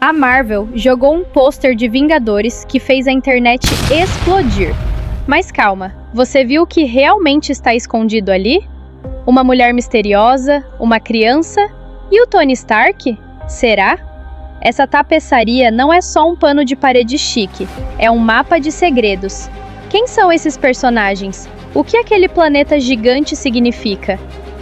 A Marvel jogou um pôster de Vingadores que fez a internet explodir. Mas calma, você viu o que realmente está escondido ali? Uma mulher misteriosa, uma criança e o Tony Stark? Será? Essa tapeçaria não é só um pano de parede chique, é um mapa de segredos. Quem são esses personagens? O que aquele planeta gigante significa?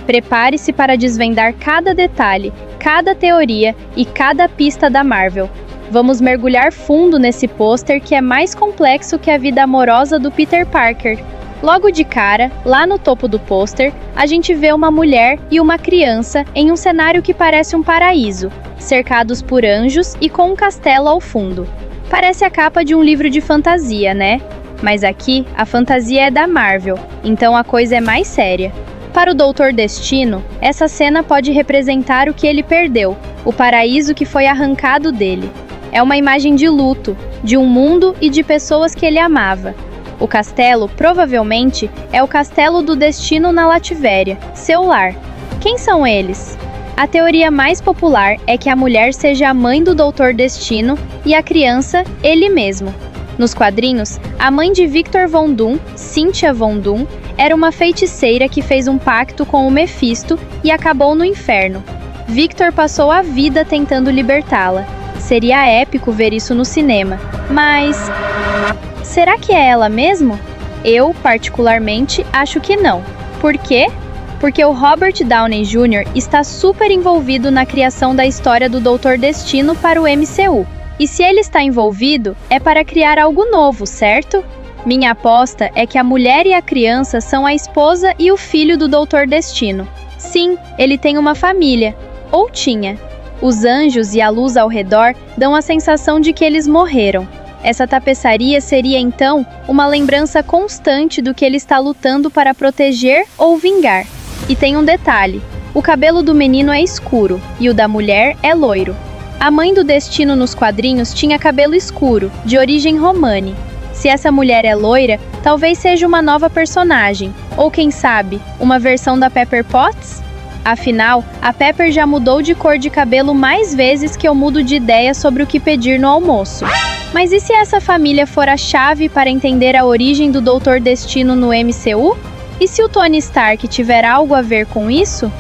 Prepare-se para desvendar cada detalhe, cada teoria e cada pista da Marvel. Vamos mergulhar fundo nesse pôster que é mais complexo que a vida amorosa do Peter Parker. Logo de cara, lá no topo do pôster, a gente vê uma mulher e uma criança em um cenário que parece um paraíso, cercados por anjos e com um castelo ao fundo. Parece a capa de um livro de fantasia, né? Mas aqui, a fantasia é da Marvel, então a coisa é mais séria. Para o Doutor Destino, essa cena pode representar o que ele perdeu, o paraíso que foi arrancado dele. É uma imagem de luto, de um mundo e de pessoas que ele amava. O castelo, provavelmente, é o Castelo do Destino na Lativéria, seu lar. Quem são eles? A teoria mais popular é que a mulher seja a mãe do Doutor Destino e a criança, ele mesmo. Nos quadrinhos, a mãe de Victor Von Doom, Cynthia Von Doom, era uma feiticeira que fez um pacto com o Mephisto e acabou no inferno. Victor passou a vida tentando libertá-la. Seria épico ver isso no cinema, mas... será que é ela mesmo? Eu, particularmente, acho que não. Por quê? Porque o Robert Downey Jr. está super envolvido na criação da história do Doutor Destino para o MCU. E se ele está envolvido, é para criar algo novo, certo? Minha aposta é que a mulher e a criança são a esposa e o filho do Doutor Destino. Sim, ele tem uma família. Ou tinha. Os anjos e a luz ao redor dão a sensação de que eles morreram. Essa tapeçaria seria, então, uma lembrança constante do que ele está lutando para proteger ou vingar. E tem um detalhe: o cabelo do menino é escuro e o da mulher é loiro. A mãe do Destino nos quadrinhos tinha cabelo escuro, de origem romani. Se essa mulher é loira, talvez seja uma nova personagem, ou quem sabe, uma versão da Pepper Potts? Afinal, a Pepper já mudou de cor de cabelo mais vezes que eu mudo de ideia sobre o que pedir no almoço. Mas e se essa família for a chave para entender a origem do Doutor Destino no MCU? E se o Tony Stark tiver algo a ver com isso?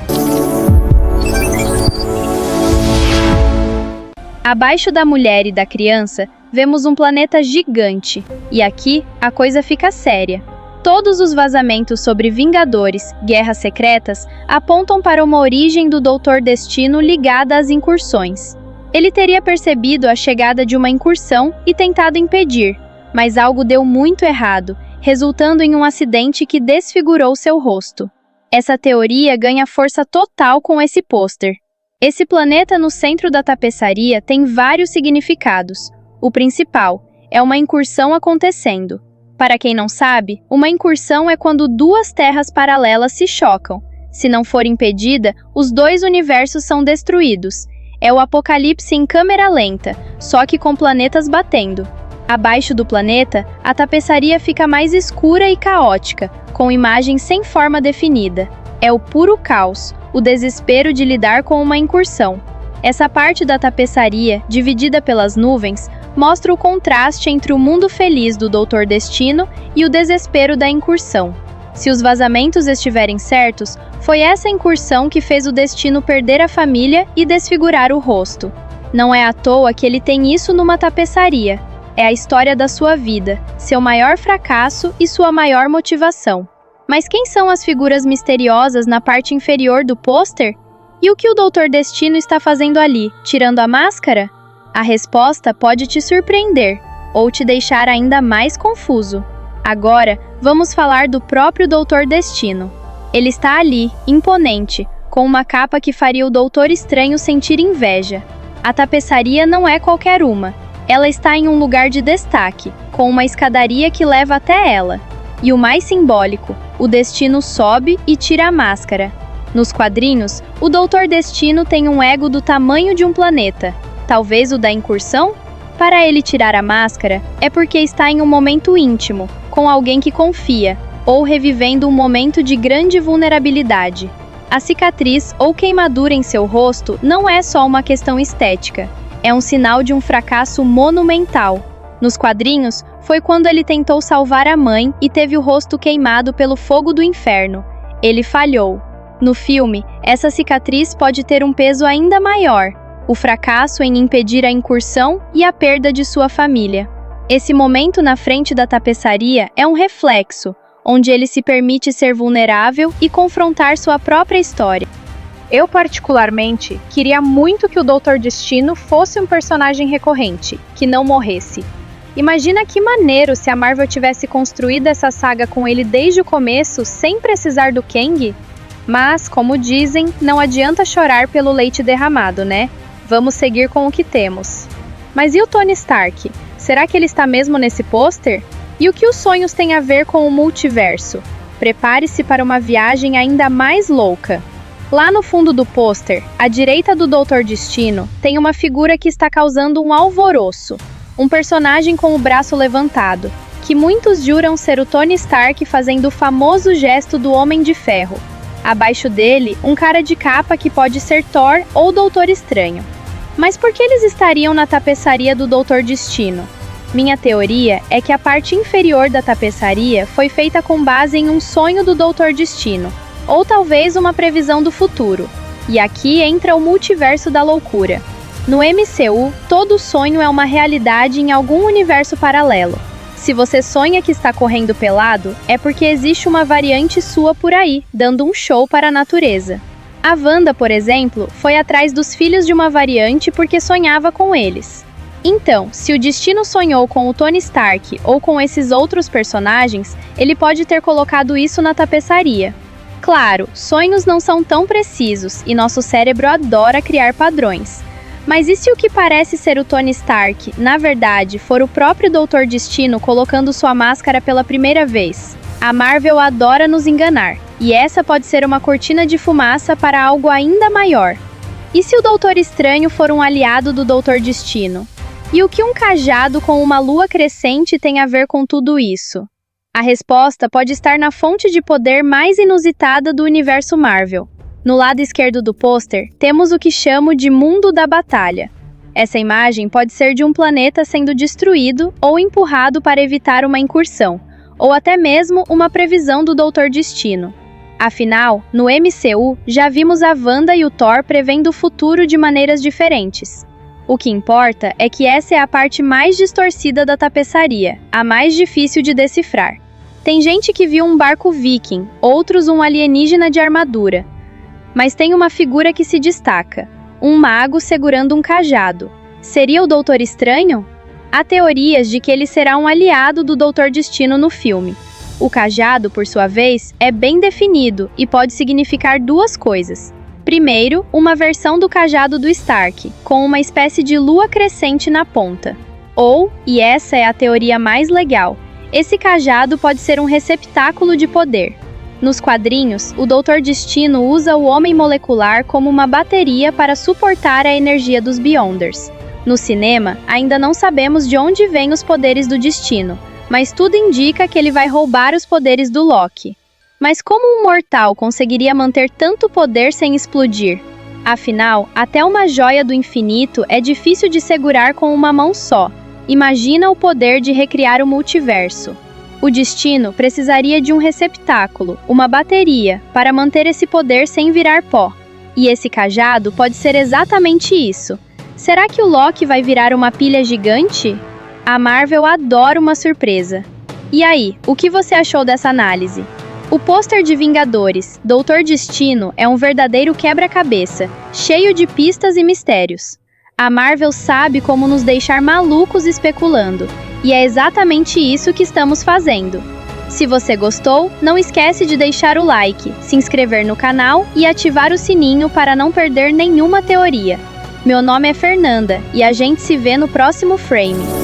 Abaixo da mulher e da criança, vemos um planeta gigante. E aqui, a coisa fica séria. Todos os vazamentos sobre Vingadores, Guerras Secretas, apontam para uma origem do Doutor Destino ligada às incursões. Ele teria percebido a chegada de uma incursão e tentado impedir, mas algo deu muito errado, resultando em um acidente que desfigurou seu rosto. Essa teoria ganha força total com esse pôster. Esse planeta no centro da tapeçaria tem vários significados. O principal é uma incursão acontecendo. Para quem não sabe, uma incursão é quando duas terras paralelas se chocam. Se não for impedida, os dois universos são destruídos. É o apocalipse em câmera lenta, só que com planetas batendo. Abaixo do planeta, a tapeçaria fica mais escura e caótica, com imagens sem forma definida. É o puro caos, o desespero de lidar com uma incursão. Essa parte da tapeçaria, dividida pelas nuvens, mostra o contraste entre o mundo feliz do Doutor Destino e o desespero da incursão. Se os vazamentos estiverem certos, foi essa incursão que fez o Destino perder a família e desfigurar o rosto. Não é à toa que ele tem isso numa tapeçaria. É a história da sua vida, seu maior fracasso e sua maior motivação. Mas quem são as figuras misteriosas na parte inferior do pôster? E o que o Doutor Destino está fazendo ali, tirando a máscara? A resposta pode te surpreender, ou te deixar ainda mais confuso. Agora, vamos falar do próprio Doutor Destino. Ele está ali, imponente, com uma capa que faria o Doutor Estranho sentir inveja. A tapeçaria não é qualquer uma. Ela está em um lugar de destaque, com uma escadaria que leva até ela. E o mais simbólico, o Destino sobe e tira a máscara. Nos quadrinhos, o Doutor Destino tem um ego do tamanho de um planeta. Talvez o da incursão? Para ele tirar a máscara, é porque está em um momento íntimo, com alguém que confia, ou revivendo um momento de grande vulnerabilidade. A cicatriz ou queimadura em seu rosto não é só uma questão estética. é um sinal de um fracasso monumental. Nos quadrinhos, foi quando ele tentou salvar a mãe e teve o rosto queimado pelo fogo do inferno. Ele falhou. No filme, essa cicatriz pode ter um peso ainda maior: o fracasso em impedir a incursão e a perda de sua família. Esse momento na frente da tapeçaria é um reflexo, onde ele se permite ser vulnerável e confrontar sua própria história. Eu, particularmente, queria muito que o Doutor Destino fosse um personagem recorrente, que não morresse. Imagina que maneiro se a Marvel tivesse construído essa saga com ele desde o começo, sem precisar do Kang? Mas, como dizem, não adianta chorar pelo leite derramado, né? Vamos seguir com o que temos. Mas e o Tony Stark? Será que ele está mesmo nesse pôster? E o que os sonhos têm a ver com o multiverso? Prepare-se para uma viagem ainda mais louca. Lá no fundo do pôster, à direita do Doutor Destino, tem uma figura que está causando um alvoroço. Um personagem com o braço levantado, que muitos juram ser o Tony Stark fazendo o famoso gesto do Homem de Ferro. Abaixo dele, um cara de capa que pode ser Thor ou Doutor Estranho. Mas por que eles estariam na tapeçaria do Doutor Destino? Minha teoria é que a parte inferior da tapeçaria foi feita com base em um sonho do Doutor Destino, ou talvez uma previsão do futuro. E aqui entra o multiverso da loucura. No MCU, todo sonho é uma realidade em algum universo paralelo. Se você sonha que está correndo pelado, é porque existe uma variante sua por aí, dando um show para a natureza. A Wanda, por exemplo, foi atrás dos filhos de uma variante porque sonhava com eles. Então, se o Destino sonhou com o Tony Stark ou com esses outros personagens, ele pode ter colocado isso na tapeçaria. Claro, sonhos não são tão precisos e nosso cérebro adora criar padrões. Mas e se o que parece ser o Tony Stark, na verdade, for o próprio Doutor Destino colocando sua máscara pela primeira vez? A Marvel adora nos enganar, e essa pode ser uma cortina de fumaça para algo ainda maior. E se o Doutor Estranho for um aliado do Doutor Destino? E o que um cajado com uma lua crescente tem a ver com tudo isso? A resposta pode estar na fonte de poder mais inusitada do universo Marvel. No lado esquerdo do pôster, temos o que chamo de Mundo da Batalha. Essa imagem pode ser de um planeta sendo destruído ou empurrado para evitar uma incursão, ou até mesmo uma previsão do Doutor Destino. Afinal, no MCU, já vimos a Wanda e o Thor prevendo o futuro de maneiras diferentes. O que importa é que essa é a parte mais distorcida da tapeçaria, a mais difícil de decifrar. Tem gente que viu um barco viking, outros um alienígena de armadura. Mas tem uma figura que se destaca, um mago segurando um cajado. Seria o Doutor Estranho? Há teorias de que ele será um aliado do Doutor Destino no filme. O cajado, por sua vez, é bem definido e pode significar duas coisas. Primeiro, uma versão do cajado do Stark, com uma espécie de lua crescente na ponta. Ou, e essa é a teoria mais legal, esse cajado pode ser um receptáculo de poder. Nos quadrinhos, o Doutor Destino usa o Homem Molecular como uma bateria para suportar a energia dos Beyonders. No cinema, ainda não sabemos de onde vêm os poderes do Destino, mas tudo indica que ele vai roubar os poderes do Loki. Mas como um mortal conseguiria manter tanto poder sem explodir? Afinal, até uma joia do infinito é difícil de segurar com uma mão só. Imagina o poder de recriar o multiverso. O Destino precisaria de um receptáculo, uma bateria, para manter esse poder sem virar pó. E esse cajado pode ser exatamente isso. Será que o Loki vai virar uma pilha gigante? A Marvel adora uma surpresa. E aí, o que você achou dessa análise? O pôster de Vingadores, Doutor Destino, é um verdadeiro quebra-cabeça, cheio de pistas e mistérios. A Marvel sabe como nos deixar malucos especulando. E é exatamente isso que estamos fazendo. Se você gostou, não esquece de deixar o like, se inscrever no canal e ativar o sininho para não perder nenhuma teoria. Meu nome é Fernanda e a gente se vê no próximo frame.